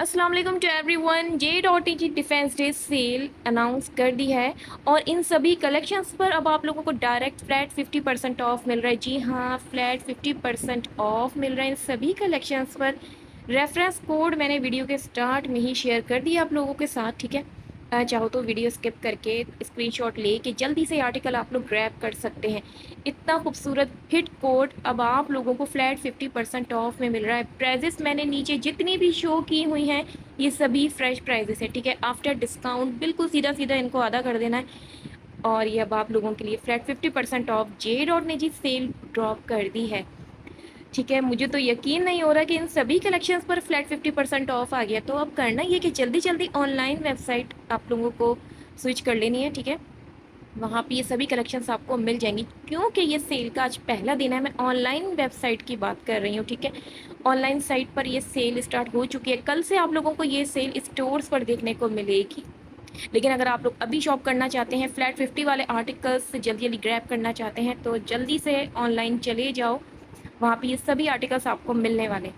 अस्सलाम वालेकुम to everyone. J.E.G defence day sale announce कर दी है और इन सभी कलेक्शंस पर अब आप लोगों को डायरेक्ट फ्लैट 50% ऑफ मिल रहा है। जी हाँ, फ्लैट 50% ऑफ मिल रहा है इन सभी कलेक्शंस पर। रेफरेंस कोड मैंने वीडियो के स्टार्ट में ही शेयर कर दिया आप लोगों के साथ, ठीक है। चाहो तो वीडियो स्किप करके स्क्रीनशॉट लेके जल्दी से आर्टिकल आप लोग ग्रैब कर सकते हैं। इतना खूबसूरत हिट कोड अब आप लोगों को फ्लैट 50% ऑफ में मिल रहा है। प्राइजेस मैंने नीचे जितनी भी शो की हुई हैं ये सभी फ्रेश प्राइजेस है, ठीक है। आफ्टर डिस्काउंट बिल्कुल सीधा सीधा इनको आधा कर देना है। और ये अब आप लोगों के लिए फ्लैट 50% ऑफ जे डॉट ने जी सेल ड्रॉप कर दी है, ठीक है। मुझे तो यकीन नहीं हो रहा कि इन सभी कलेक्शंस पर फ्लैट 50% ऑफ आ गया। तो अब करना ये कि जल्दी जल्दी ऑनलाइन वेबसाइट आप लोगों को स्विच कर लेनी है, ठीक है। वहाँ पे ये सभी कलेक्शंस आपको मिल जाएंगी क्योंकि ये सेल का आज पहला दिन है। मैं ऑनलाइन वेबसाइट की बात कर रही हूँ, ठीक है। ऑनलाइन साइट पर ये सेल स्टार्ट हो चुकी है। कल से आप लोगों को ये सेल स्टोर्स पर देखने को मिलेगी। लेकिन अगर आप लोग अभी शॉप करना चाहते हैं, फ्लैट 50 वाले आर्टिकल्स जल्दी जल्दी ग्रैब करना चाहते हैं, तो जल्दी से ऑनलाइन चले जाओ। वहाँ पे ये सभी आर्टिकल्स आपको मिलने वाले।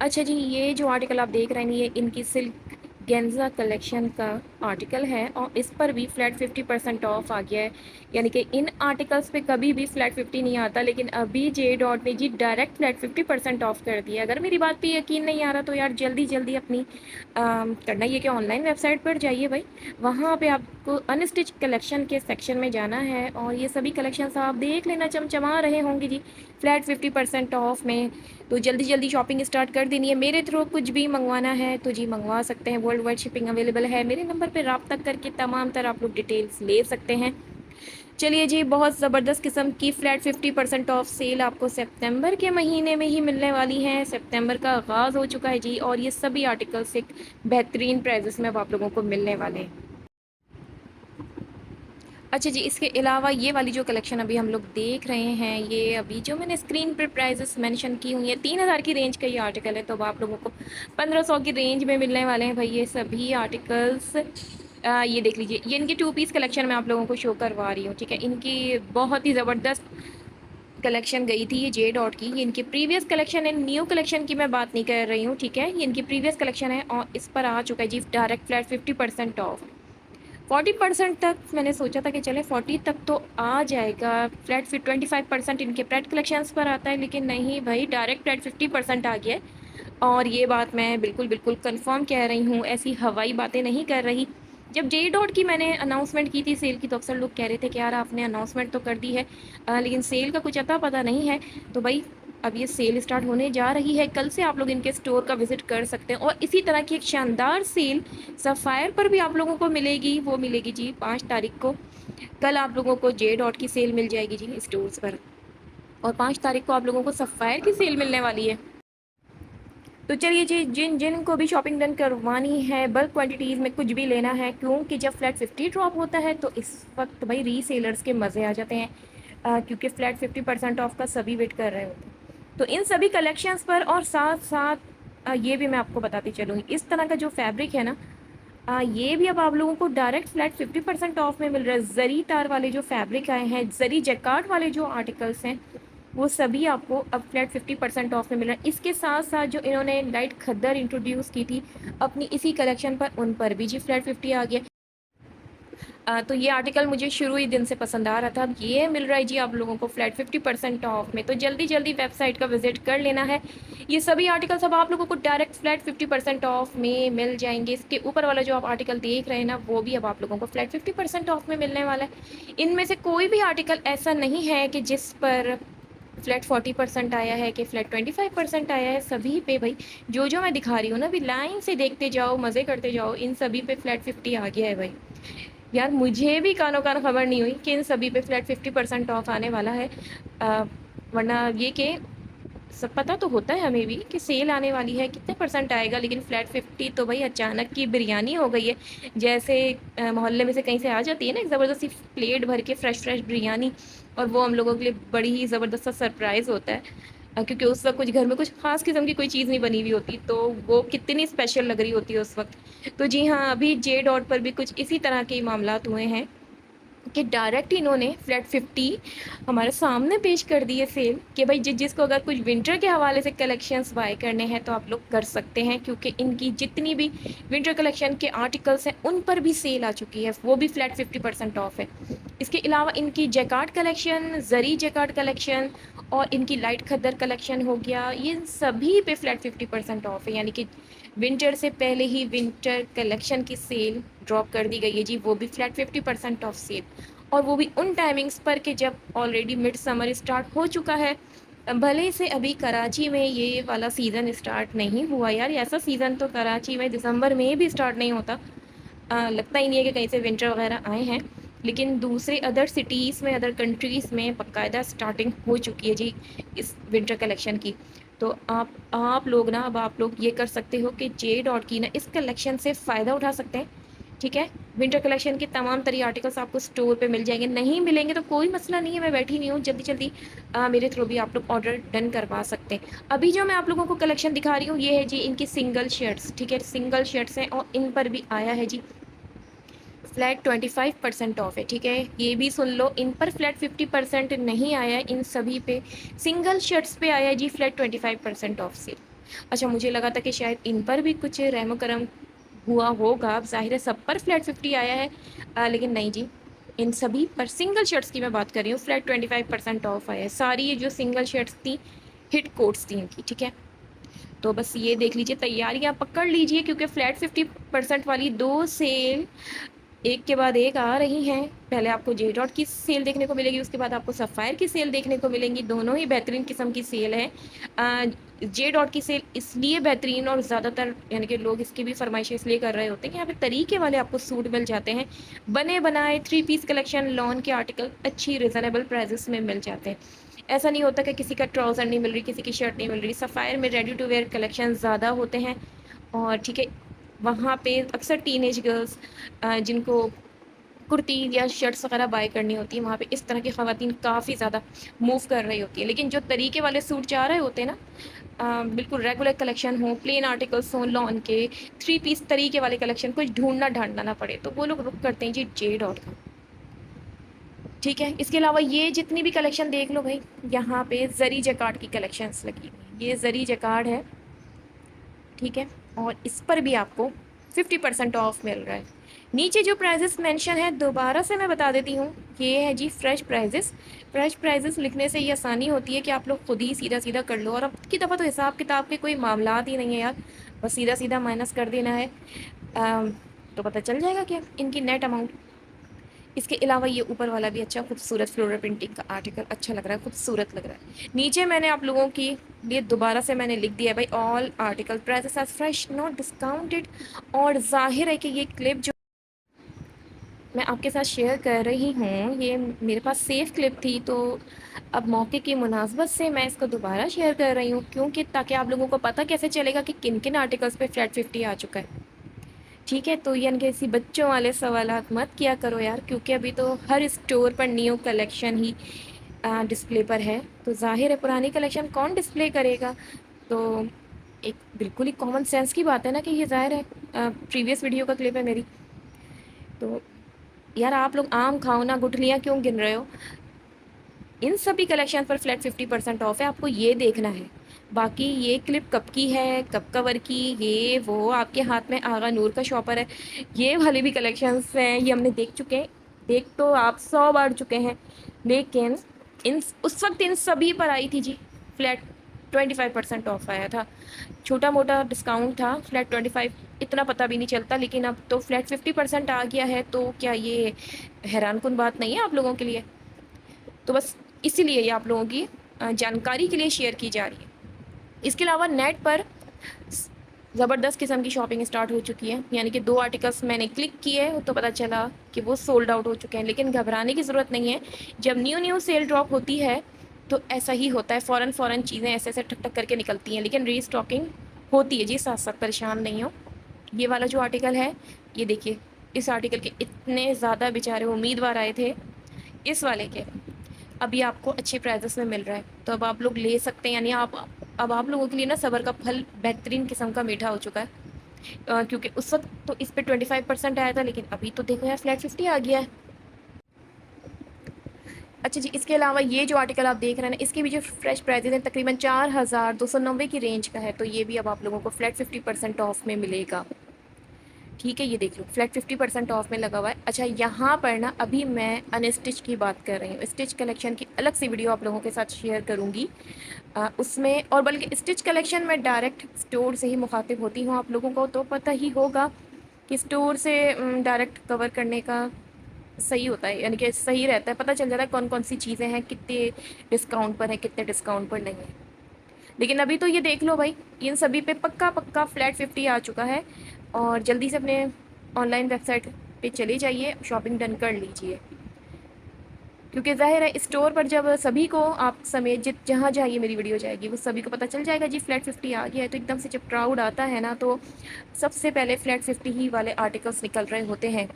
अच्छा जी, ये जो आर्टिकल आप देख रहे हैं ये इनकी सिल्क गेंजा कलेक्शन का आर्टिकल है और इस पर भी फ्लैट 50% ऑफ आ गया है। यानी कि इन आर्टिकल्स पे कभी भी फ्लैट 50 नहीं आता, लेकिन अभी जे डॉट ने जी डायरेक्ट फ्लैट 50% ऑफ कर दिया। अगर मेरी बात पे यकीन नहीं आ रहा तो यार जल्दी जल्दी अपनी करना ये कि ऑनलाइन वेबसाइट पर जाइए भाई। वहाँ पे आपको अनस्टिच कलेक्शन के सेक्शन में जाना है और ये सभी कलेक्शंस आप देख लेना, चमचमा रहे होंगे जी फ्लैट 50% ऑफ में। तो जल्दी जल्दी शॉपिंग स्टार्ट कर देनी है। मेरे थ्रू कुछ भी मंगवाना है तो जी मंगवा सकते हैं, वर्ल्ड वाइड शिपिंग अवेलेबल है। मेरे नंबर पर रब्ता करके तमाम तरह आप लोग डिटेल्स ले सकते हैं। चलिए जी, बहुत ज़बरदस्त किस्म की फ्लैट 50% ऑफ सेल आपको सितंबर के महीने में ही मिलने वाली है। सितंबर का आगाज़ हो चुका है जी और ये सभी आर्टिकल्स एक बेहतरीन प्राइजेस में अब आप लोगों को मिलने वाले हैं। अच्छा जी, इसके अलावा ये वाली जो कलेक्शन अभी हम लोग देख रहे हैं, ये अभी जो मैंने स्क्रीन पर प्राइजेस मेंशन की हुई है 3000 की रेंज का ये आर्टिकल है। तो अब आप लोगों को 1500 की रेंज में मिलने वाले हैं भाई ये सभी आर्टिकल्स। ये देख लीजिए, ये इनकी 2 पीस कलेक्शन मैं आप लोगों को शो करवा रही हूँ, ठीक है। इनकी बहुत ही ज़बरदस्त कलेक्शन गई थी ये जे डॉट की। ये इनकी प्रीवियस कलेक्शन है, न्यू कलेक्शन की मैं बात नहीं कर रही हूँ, ठीक है। ये इनकी प्रीवियस कलेक्शन है और इस पर आ चुका है जी डायरेक्ट फ्लैट 50% ऑफ। 40% तक मैंने सोचा था कि चले 40 तक तो आ जाएगा। फ्लैट फिर 25% इनके प्रेट कलेक्शंस पर आता है, लेकिन नहीं भाई, डायरेक्ट फ्लैट 50% आ गया है। और ये बात मैं बिल्कुल बिल्कुल कंफर्म कह रही हूँ, ऐसी हवाई बातें नहीं कर रही। जब जे डॉट की मैंने अनाउंसमेंट की थी सेल की, तो अक्सर लोग कह रहे थे कि यार आपने अनाउंसमेंट तो कर दी है लेकिन सेल का कुछ अता पता नहीं है। तो भाई अब ये सेल स्टार्ट होने जा रही है, कल से आप लोग इनके स्टोर का विजिट कर सकते हैं। और इसी तरह की एक शानदार सेल सफ़ायर पर भी आप लोगों को मिलेगी। वो मिलेगी जी 5 तारीख को। कल आप लोगों को जे डॉट की सेल मिल जाएगी जी स्टोर्स पर और 5 तारीख को आप लोगों को सफ़ायर की सेल मिलने वाली है। तो चलिए जी, जिन जिन को भी शॉपिंग डन करवानी है, बल्क क्वांटिटीज़ में कुछ भी लेना है, क्योंकि जब फ्लैट 50 ड्रॉप होता है तो इस वक्त भाई रीसेलर्स के मज़े आ जाते हैं। क्योंकि फ्लैट 50% ऑफ का सभी वेट कर रहे होते हैं। तो इन सभी कलेक्शंस पर और साथ साथ ये भी मैं आपको बताती चलूँगी, इस तरह का जो फैब्रिक है ना, ये भी अब आप लोगों को डायरेक्ट फ्लैट 50% ऑफ में मिल रहा है। जरी तार वाले जो फैब्रिक आए हैं, जरी जैकार्ड वाले जो आर्टिकल्स हैं, वो सभी आपको अब फ्लैट 50% ऑफ में मिल रहा है। इसके साथ साथ जो इन्होंने लाइट खद्दर इंट्रोड्यूस की थी अपनी इसी कलेक्शन पर, उन पर भी जी फ्लैट 50 आ गया। तो ये आर्टिकल मुझे शुरू ही दिन से पसंद आ रहा था। अब ये मिल रहा है जी आप लोगों को फ्लैट 50% ऑफ में। तो जल्दी जल्दी वेबसाइट का विजिट कर लेना है। ये सभी आर्टिकल्स अब आप लोगों को डायरेक्ट फ्लैट 50% ऑफ में मिल जाएंगे। इसके ऊपर वाला जो आप आर्टिकल देख रहे हैं ना, वो भी अब आप लोगों को फ्लैट 50% ऑफ में मिलने वाला है। इनमें से कोई भी आर्टिकल ऐसा नहीं है कि जिस पर फ्लैट 40% आया है कि फ्लैट 25% आया है। सभी पे भाई जो जो मैं दिखा रही हूँ ना, अभी लाइन से देखते जाओ, मज़े करते जाओ, इन सभी पे फ्लैट 50 आ गया है भाई। यार मुझे भी कानो कान खबर नहीं हुई कि इन सभी पे फ्लैट 50% ऑफ आने वाला है। अ, वरना ये कि सब पता तो होता है हमें भी कि सेल आने वाली है, कितने परसेंट आएगा, लेकिन फ्लैट 50 तो भाई अचानक की बिरयानी हो गई है। जैसे मोहल्ले में से कहीं से आ जाती है ना एक ज़बरदस्ती प्लेट भर के फ्रेश फ्रेश बिरयानी, और वो हम लोगों के लिए बड़ी ही ज़बरदस्त सा सरप्राइज़ होता है। क्योंकि उस वक्त कुछ घर में कुछ ख़ास किस्म की कोई चीज़ नहीं बनी हुई होती, तो वो कितनी स्पेशल लग रही होती है उस वक्त। तो जी हाँ, अभी जे डॉट पर भी कुछ इसी तरह के मामलात हुए हैं। کہ ڈائریکٹ انہوں نے فلیٹ 50 ہمارے سامنے پیش کر دی ہے سیل کہ بھائی جس کو اگر کچھ ونٹر کے حوالے سے کلیکشنز بائی کرنے ہیں تو آپ لوگ کر سکتے ہیں، کیونکہ ان کی جتنی بھی ونٹر کلیکشن کے آرٹیکلس ہیں ان پر بھی سیل آ چکی ہے، وہ بھی فلیٹ 50% آف ہے۔ اس کے علاوہ ان کی جیکارڈ کلیکشن، زری جیکارڈ کلیکشن اور ان کی لائٹ کھدر کلیکشن ہو گیا، یہ سبھی پہ فلیٹ 50% آف ہے، یعنی کہ ونٹر سے پہلے ہی ونٹر کلیکشن کی سیل ڈراپ کر دی گئی ہے جی، وہ بھی فلیٹ 50% آف سیل، اور وہ بھی ان ٹائمنگز پر کہ جب آلریڈی مڈ سمر اسٹارٹ ہو چکا ہے۔ بھلے سے ابھی کراچی میں یہ والا سیزن اسٹارٹ نہیں ہوا یار، ایسا سیزن تو کراچی میں دسمبر میں بھی اسٹارٹ نہیں ہوتا، لگتا ہی نہیں ہے کہ کہیں سے ونٹر وغیرہ آئے ہیں، لیکن دوسرے ادر سٹیز میں، ادر کنٹریز میں باقاعدہ اسٹارٹنگ ہو چکی ہے جی اس ونٹر کلیکشن کی۔ تو آپ لوگ نا، اب آپ لوگ یہ کر سکتے ہو کہ جے ڈاٹ کی نا اس کلیکشن سے فائدہ اٹھا سکتے ہیں، ٹھیک ہے؟ ونٹر کلیکشن کے تمام تری آرٹیکلس آپ کو اسٹور پہ مل جائیں گے، نہیں ملیں گے تو کوئی مسئلہ نہیں ہے، میں بیٹھی نہیں ہوں، جلدی جلدی میرے تھرو بھی آپ لوگ آرڈر ڈن کروا سکتے ہیں۔ ابھی جو میں آپ لوگوں کو کلیکشن دکھا رہی ہوں یہ ہے جی ان کی سنگل شرٹس، ٹھیک ہے؟ سنگل شرٹس ہیں اور ان پر بھی آیا ہے جی فلیٹ 25% آف ہے، ٹھیک ہے؟ یہ بھی سن لو، ان پر فلیٹ 50% نہیں آیا ہے، ان سبھی پہ سنگل شرٹس پہ آیا ہے جی فلیٹ 25% آف سیل۔ اچھا مجھے لگا تھا کہ شاید ان پر بھی کچھ رحم و کرم ہوا ہوگا، اب ظاہر ہے سب پر فلیٹ 50 آیا ہے، لیکن نہیں جی، ان سبھی پر سنگل شرٹس کی میں بات کر رہی ہوں، فلیٹ 25% آف آیا ہے۔ ساری یہ جو سنگل شرٹس تھیں ہٹ کوٹس تھیں ان کی، ٹھیک ہے؟ تو بس یہ دیکھ لیجئے، تیاریاں پکڑ لیجئے، کیونکہ فلیٹ 50% والی دو سیل ایک کے بعد ایک آ رہی ہیں۔ پہلے آپ کو جے ڈاٹ کی سیل دیکھنے کو ملے گی، اس کے بعد آپ کو سفائر کی سیل دیکھنے کو ملیں گی، دونوں ہی بہترین قسم کی سیل ہیں۔ جے ڈاٹ کی سیل اس لیے بہترین اور زیادہ تر یعنی کہ لوگ اس کی بھی فرمائشیں اس لیے کر رہے ہوتے ہیں کہ یہاں پہ طریقے والے آپ کو سوٹ مل جاتے ہیں، بنے بنائے 3 پیس کلیکشن لون کے آرٹیکل اچھی ریزنیبل پرائزز میں مل جاتے ہیں۔ ایسا نہیں ہوتا کہ کسی کا ٹراؤزر نہیں مل رہی، کسی کی شرٹ نہیں مل رہی۔ سفائر میں ریڈی ٹو ویئر کلیکشن زیادہ ہوتے ہیں، اور ٹھیک ہے وہاں پہ اکثر ٹین ایج گرلس جن کو کرتی یا شرٹس وغیرہ بائی کرنی ہوتی ہیں، وہاں پہ اس طرح کی خواتین کافی زیادہ موو کر رہی ہوتی ہیں، لیکن جو طریقے والے سوٹ چاہ رہے ہوتے ہیں نا، بالکل ریگولر کلیکشن ہوں، پلین آرٹیکلس ہوں، لان کے 3 پیس طریقے والے کلیکشن، کچھ ڈھونڈنا ڈھانڈنا نہ پڑے، تو وہ لوگ رک کرتے ہیں جی جے ڈاٹ کا، ٹھیک ہے؟ اس کے علاوہ یہ جتنی بھی کلیکشن دیکھ لو بھائی، یہاں پہ زری جیکارڈ کی کلیکشنس لگی ہوئی، یہ زری جیکارڈ ہے، ٹھیک ہے؟ اور اس پر بھی آپ کو 50% آف مل رہا ہے۔ نیچے جو پرائزز مینشن ہے دوبارہ سے میں بتا دیتی ہوں، یہ ہے جی فریش پرائزز۔ فریش پرائزز لکھنے سے یہ آسانی ہوتی ہے کہ آپ لوگ خود ہی سیدھا سیدھا کر لو، اور اب کی دفعہ تو حساب کتاب کے کوئی معاملات ہی نہیں ہے یار، بس سیدھا سیدھا مائنس کر دینا ہے، تو پتہ چل جائے گا کہ ان کی نیٹ اماؤنٹ۔ اس کے علاوہ یہ اوپر والا بھی اچھا خوبصورت فلورل پرنٹنگ کا آرٹیکل اچھا لگ رہا ہے، خوبصورت لگ رہا ہے۔ نیچے میں نے آپ لوگوں کی لیے دوبارہ سے میں نے لکھ دیا ہے بھائی all article prices are fresh not discounted, اور ظاہر ہے کہ یہ کلپ جو میں آپ کے ساتھ شیئر کر رہی ہوں یہ میرے پاس سیف کلپ تھی، تو اب موقع کی مناسبت سے میں اس کو دوبارہ شیئر کر رہی ہوں، کیونکہ تاکہ آپ لوگوں کو پتہ کیسے چلے گا کہ کن کن آرٹیکلس پہ فلیٹ 50 آ چکا ہے، ٹھیک ہے؟ تو یعنی کہ ایسی بچوں والے سوالات مت کیا کرو یار، کیونکہ ابھی تو ہر اسٹور پر نیو کلیکشن ہی ڈسپلے پر ہے، تو ظاہر ہے پرانی کلیکشن کون ڈسپلے کرے گا؟ تو ایک بالکل ہی کامن سینس کی بات ہے نا کہ یہ ظاہر ہے پریویس ویڈیو کا کلپ ہے میری، تو یار آپ لوگ آم کھاؤ نا، گٹھلیاں کیوں گن رہے ہو؟ ان سبھی کلیکشن پر فلیٹ 50% آف ہے، آپ کو یہ دیکھنا ہے۔ باقی یہ کلپ کب کی ہے، کب کور کی، یہ وہ آپ کے ہاتھ میں آغا نور کا شاپر ہے، یہ والی بھی کلیکشنز ہیں، یہ ہم نے دیکھ چکے ہیں، دیکھ تو آپ 100 بار چکے ہیں، لیکن اس وقت ان سبھی پر آئی تھی جی فلیٹ 25% آف آیا تھا، چھوٹا موٹا ڈسکاؤنٹ تھا، فلیٹ 25 اتنا پتہ بھی نہیں چلتا، لیکن اب تو فلیٹ 50% آ گیا ہے، تو کیا یہ حیران کن بات نہیں ہے آپ لوگوں کے لیے؟ تو بس اسی لیے یہ آپ لوگوں کی جانکاری کے لیے شیئر کی جا رہی ہے۔ اس کے علاوہ نیٹ پر زبردست قسم کی شاپنگ اسٹارٹ ہو چکی ہے، یعنی کہ 2 آرٹیکلس میں نے کلک کیے تو پتہ چلا کہ وہ سولڈ آؤٹ ہو چکے ہیں، لیکن گھبرانے کی ضرورت نہیں ہے، جب نیو سیل ڈراپ ہوتی ہے تو ایسا ہی ہوتا ہے، فوراً چیزیں ایسے ایسے ٹھک ٹھک کر کے نکلتی ہیں، لیکن ری اسٹاکنگ ہوتی ہے جی، ساتھ ساتھ پریشان نہیں ہو۔ یہ والا جو آرٹیکل ہے یہ دیکھیے، اس آرٹیکل کے اتنے زیادہ بیچارے امیدوار آئے تھے اس والے کے، ابھی آپ کو اچھے پرائزز میں مل رہا ہے، تو اب آپ لوگ لے سکتے ہیں، یعنی اب آپ لوگوں کے لیے نا صبر کا پھل بہترین قسم کا میٹھا ہو چکا ہے، کیونکہ اس وقت تو اس پہ 25% آیا تھا، لیکن ابھی تو دیکھو یار فلیٹ 50 آ گیا ہے، अच्छा जी, इसके अलावा ये जो आर्टिकल आप देख रहे हैं ना, इसके भी जो फ्रेश प्राइसेस हैं तकरीबन 4290 की रेंज का है, तो ये भी अब आप लोगों को फ्लैट 50% ऑफ में मिलेगा। ठीक है, ये देख लो फ्लैट 50% ऑफ में लगा हुआ है। अच्छा, यहाँ पर ना अभी मैं अनस्टिच की बात कर रही हूँ। स्टिच कलेक्शन की अलग से वीडियो आप लोगों के साथ शेयर करूँगी उसमें, और बल्कि स्टिच कलेक्शन में डायरेक्ट स्टोर से ही मुखातिब होती हूँ। आप लोगों को तो पता ही होगा कि स्टोर से डायरेक्ट कवर करने का सही होता है, यानी कि सही रहता है, पता चल जाता है कौन कौन सी चीज़ें हैं, कितने डिस्काउंट पर हैं, कितने डिस्काउंट पर नहीं है। लेकिन अभी तो ये देख लो भाई, इन सभी पे पक्का पक्का फ्लैट 50 आ चुका है, और जल्दी से अपने ऑनलाइन वेबसाइट पे चले जाइए, शॉपिंग डन कर लीजिए। क्योंकि ज़ाहिर है स्टोर पर जब सभी को, आप समेत जित जहाँ जहाँ ये मेरी वीडियो जाएगी वो सभी को पता चल जाएगा जी फ्लैट 50 आ गया है, तो एकदम से जब क्राउड आता है ना, तो सबसे पहले फ्लैट 50 ही वाले आर्टिकल्स निकल रहे होते हैं।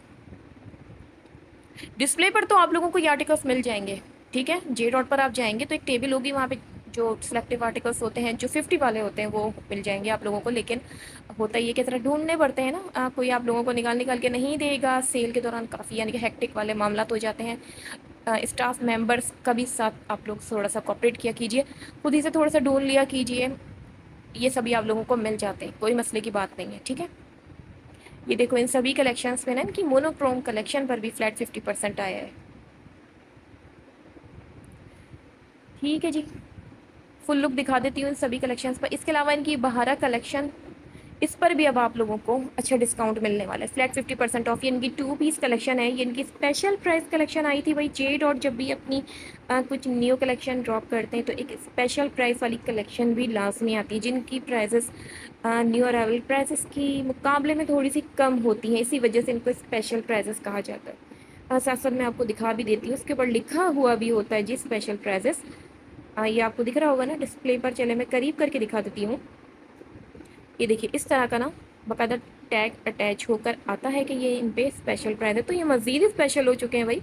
डिस्प्ले पर तो आप लोगों को ये आर्टिकल्स मिल जाएंगे। ठीक है, जे डॉट पर आप जाएंगे तो एक टेबल होगी, वहाँ पे जो सिलेक्टिव आर्टिकल्स होते हैं जो 50 वाले होते हैं वो मिल जाएंगे आप लोगों को। लेकिन होता ये कि तरह ढूंढने पड़ते हैं ना, कोई आप लोगों को निकाल निकाल के नहीं देगा। सेल के दौरान काफ़ी यानी कि हेक्टिक वाले मामला हो जाते हैं। स्टाफ मेंबर्स का भी साथ आप लोग थोड़ा सा कॉपरेट किया कीजिए, खुद ही से थोड़ा सा ढूंढ लिया कीजिए। ये सभी आप लोगों को मिल जाते हैं, कोई मसले की बात नहीं है। ठीक है, ये देखो इन सभी कलेक्शंस में ना, इनकी मोनोक्रोम कलेक्शन पर भी फ्लैट 50% आया है। ठीक है जी, फुल लुक दिखा देती हूँ इन सभी कलेक्शंस पर। इसके अलावा इनकी बहारा कलेक्शन, इस पर भी अब आप लोगों को अच्छा डिस्काउंट मिलने वाला है, फ्लैट 50% ऑफ। ये इनकी 2 पीस कलेक्शन है, ये इनकी स्पेशल प्राइस कलेक्शन आई थी भाई। जे डॉट जब भी अपनी कुछ न्यू कलेक्शन ड्रॉप करते हैं तो एक स्पेशल प्राइस वाली कलेक्शन भी लाजमी आती है, जिनकी प्राइजेस न्यू अराइवल प्राइसेस की मुकाबले में थोड़ी सी कम होती हैं, इसी वजह से इनको स्पेशल प्राइजेस कहा जाता है। साथ साथ मैं आपको दिखा भी देती हूँ, उसके ऊपर लिखा हुआ भी होता है जी स्पेशल प्राइजेस। ये आपको दिख रहा होगा ना डिस्प्ले पर, चले मैं करीब करके दिखा देती हूँ। ये देखिए इस तरह का ना बाकायदा टैग अटैच होकर आता है कि ये इन पे स्पेशल प्राइस है, तो ये मज़ीद स्पेशल हो चुके हैं भाई।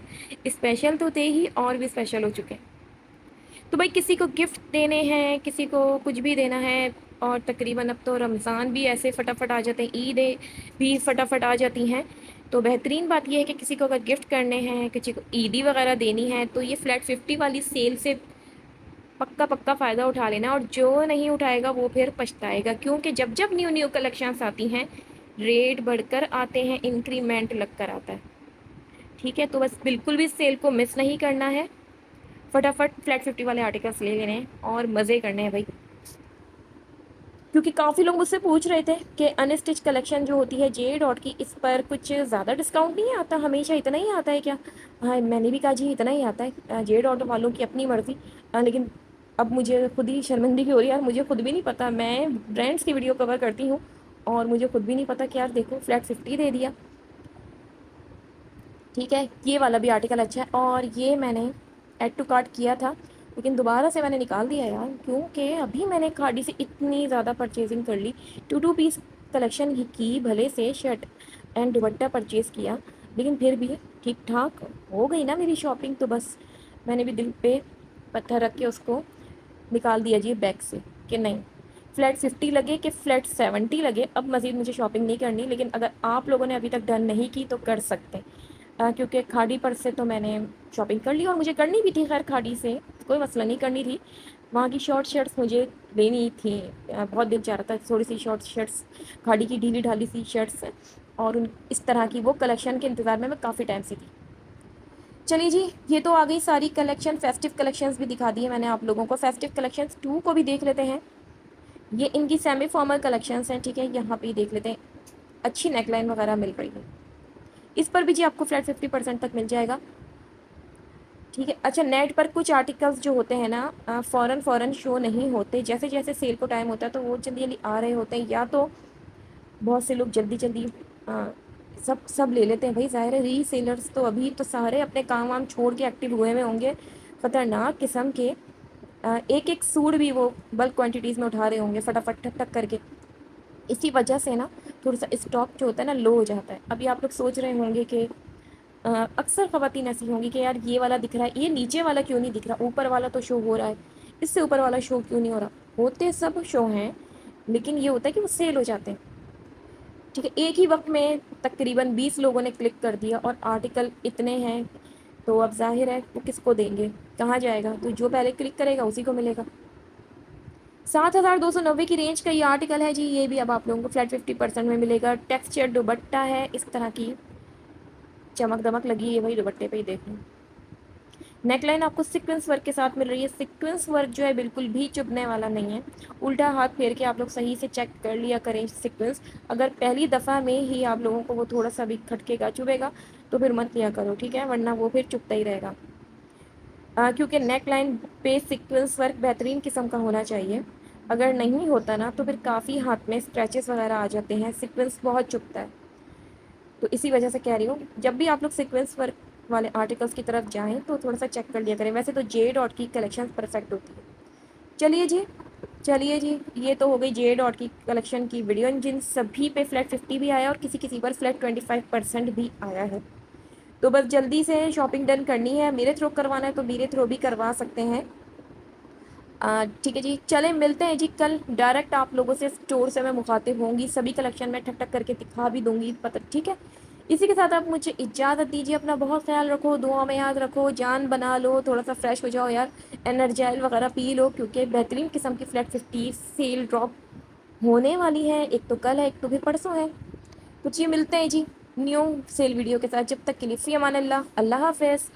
स्पेशल तो थे ही, और भी स्पेशल हो चुके हैं। तो भाई किसी को गिफ्ट देने हैं, किसी को कुछ भी देना है, और तकरीबन अब तो रमज़ान भी ऐसे फटाफट आ जाते हैं, ईदें भी फटाफट आ जाती हैं, तो बेहतरीन बात यह है कि किसी को अगर गिफ्ट करने हैं, किसी को ईदी वगैरह देनी है, तो ये फ्लैट 50 वाली सेल से पक्का पक्का फ़ायदा उठा लेना। और जो नहीं उठाएगा वो फिर पछताएगा, क्योंकि जब जब न्यू न्यू कलेक्शंस आती हैं रेट बढ़कर आते हैं, इंक्रीमेंट लग कर आता है। ठीक है, तो बस बिल्कुल भी सेल को मिस नहीं करना है, फटाफट फ्लैट 50 वाले आर्टिकल्स ले लेने हैं और मज़े करने हैं भाई। क्योंकि काफ़ी लोग मुझसे पूछ रहे थे कि अनस्टिच कलेक्शन जो होती है जे डॉट की, इस पर कुछ ज़्यादा डिस्काउंट नहीं आता, हमेशा इतना ही आता है क्या? हाँ, मैंने भी कहा जी इतना ही आता है, जे डॉट वालों की अपनी मर्ज़ी। लेकिन अब मुझे खुद ही शर्मिंदगी हो रही है यार, मुझे खुद भी नहीं पता, मैं ब्रांड्स की वीडियो कवर करती हूँ और मुझे खुद भी नहीं पता कि यार देखो फ्लैट 50 दे दिया। ठीक है, ये वाला भी आर्टिकल अच्छा है, और ये मैंने ऐड टू कार्ट किया था लेकिन दोबारा से मैंने निकाल दिया यार, क्योंकि अभी मैंने खाड़ी से इतनी ज़्यादा परचेजिंग कर ली। 2 पीस कलेक्शन ही की, भले से शर्ट एंड दुपट्टा परचेज़ किया, लेकिन फिर भी ठीक ठाक हो गई ना मेरी शॉपिंग, तो बस मैंने भी दिल पे पत्थर रख के उसको निकाल दिया जी बैग से, कि नहीं फ्लैट 50 लगे कि फ्लैट 70 लगे, अब मज़ीद मुझे शॉपिंग नहीं करनी। लेकिन अगर आप लोगों ने अभी तक डन नहीं की तो कर सकते हैं, क्योंकि खाड़ी पर से तो मैंने शॉपिंग कर ली, और मुझे करनी भी थी, खैर खाड़ी से कोई मसला नहीं, करनी थी। वहाँ की शॉर्ट शर्ट्स मुझे लेनी थी, बहुत दिल चाह रहा था थोड़ी सी शॉर्ट शर्ट्स, खाड़ी की ढीली ढाली सी शर्ट्स, और उन इस तरह की वो कलेक्शन के इंतज़ार में मैं काफ़ी टाइम से थी। चलिए जी, ये तो आ गई सारी कलेक्शन, फेस्टिव कलेक्शंस भी दिखा दिए मैंने आप लोगों को। फेस्टिव कलेक्शंस 2 को भी देख लेते हैं। ये इनकी सेमी फॉर्मल कलेक्शंस हैं। ठीक है, यहाँ पे देख लेते हैं, अच्छी नेकलाइन वगैरह मिल रही है, इस पर भी जी आपको फ्लैट 50% तक मिल जाएगा। ठीक है, अच्छा नेट पर कुछ आर्टिकल्स जो होते हैं ना फ़ौरन शो नहीं होते, जैसे जैसे सेल को टाइम होता है तो वो जल्दी जल्दी आ रहे होते हैं, या तो बहुत से लोग जल्दी जल्दी सब सब ले लेते हैं भाई। ज़ाहिर है रीसेलर्स तो अभी तो सारे अपने काम वाम छोड़ के एक्टिव हुए में होंगे, ख़तरनाक किस्म के एक एक सूट भी वो बल्क क्वांटिटीज़ में उठा रहे होंगे फटाफट ठक ठक करके। इसी वजह से ना थोड़ा सा स्टॉक जो होता है ना लो हो जाता है। अभी आप लोग सोच रहे होंगे कि अक्सर ख़वातीन ऐसी होंगी कि यार ये वाला दिख रहा है, ये नीचे वाला क्यों नहीं दिख रहा, ऊपर वाला तो शो हो रहा है, इससे ऊपर वाला शो क्यों नहीं हो रहा। होते सब शो हैं, लेकिन ये होता है कि वो सेल हो जाते हैं। ठीक है, एक ही वक्त में तकरीबन 20 लोगों ने क्लिक कर दिया और आर्टिकल इतने हैं, تو اب ظاہر ہے وہ کس کو دیں گے، کہاں جائے گا، تو جو پہلے کلک کرے گا اسی کو ملے گا۔ 7,290 کی رینج کا یہ آرٹیکل ہے جی، یہ بھی اب آپ لوگوں کو فلیٹ 50% میں ملے گا۔ ٹیکسچر دوپٹہ ہے اس طرح کی، چمک دمک لگی ہے بھائی دوپٹے پہ ہی دیکھیں۔ نیک لائن آپ کو سیکوینس ورک کے ساتھ مل رہی ہے۔ سیکوینس ورک جو ہے بالکل بھی چبھنے والا نہیں ہے، الٹا ہاتھ پھیر کے آپ لوگ صحیح سے چیک کر لیا کریں سیکوینس، اگر پہلی دفعہ میں ہی آپ لوگوں کو وہ تھوڑا سا بھی کھٹکے گا، چبھے گا تو پھر مت لیا کرو، ٹھیک ہے، ورنہ وہ پھر چبھتا ہی رہے گا۔ کیونکہ نیک لائن پہ سیکوینس ورک بہترین قسم کا ہونا چاہیے، اگر نہیں ہوتا نا تو پھر کافی ہاتھ میں اسکریچز وغیرہ آ جاتے ہیں، سیکوینس بہت چبھتا ہے، تو اسی وجہ سے کہہ رہی ہوں جب بھی آپ لوگ سیکوینس ورک والے آرٹیکلس کی طرف جائیں تو تھوڑا سا چیک کر لیا کریں۔ ویسے تو جے ڈاٹ کی کلیکشن پرفیکٹ ہوتی ہے۔ چلیے جی یہ تو ہو گئی جے ڈاٹ کی کلیکشن کی ویڈیو، جن سبھی پہ فلیٹ 50 بھی آیا اور کسی کسی پر فلیٹ 25% بھی آیا ہے، تو بس جلدی سے شاپنگ ڈن کرنی ہے، میرے تھرو کروانا ہے تو میرے تھرو بھی کروا سکتے ہیں۔ ٹھیک ہے جی، چلیں ملتے ہیں جی کل، ڈائریکٹ آپ لوگوں سے اسٹور سے میں مخاطب ہوں گی، سبھی کلیکشن میں ٹھک ٹھک کر کے دکھا بھی دوں گی پتہ، ٹھیک ہے۔ اسی کے ساتھ آپ مجھے اجازت دیجیے، اپنا بہت خیال رکھو، دعا میں یاد رکھو، جان بنا لو، تھوڑا سا فریش ہو جاؤ یار، انرجائل وغیرہ پی لو، کیونکہ بہترین قسم کی فلیٹ 50 سیل ڈراپ ہونے والی ہے، ایک تو کل ہے ایک تو پھر پرسوں ہے، تو چلیے ملتے ہیں جی نیو سیل ویڈیو کے ساتھ، جب تک کے لیے فی امان اللہ، اللہ حافظ۔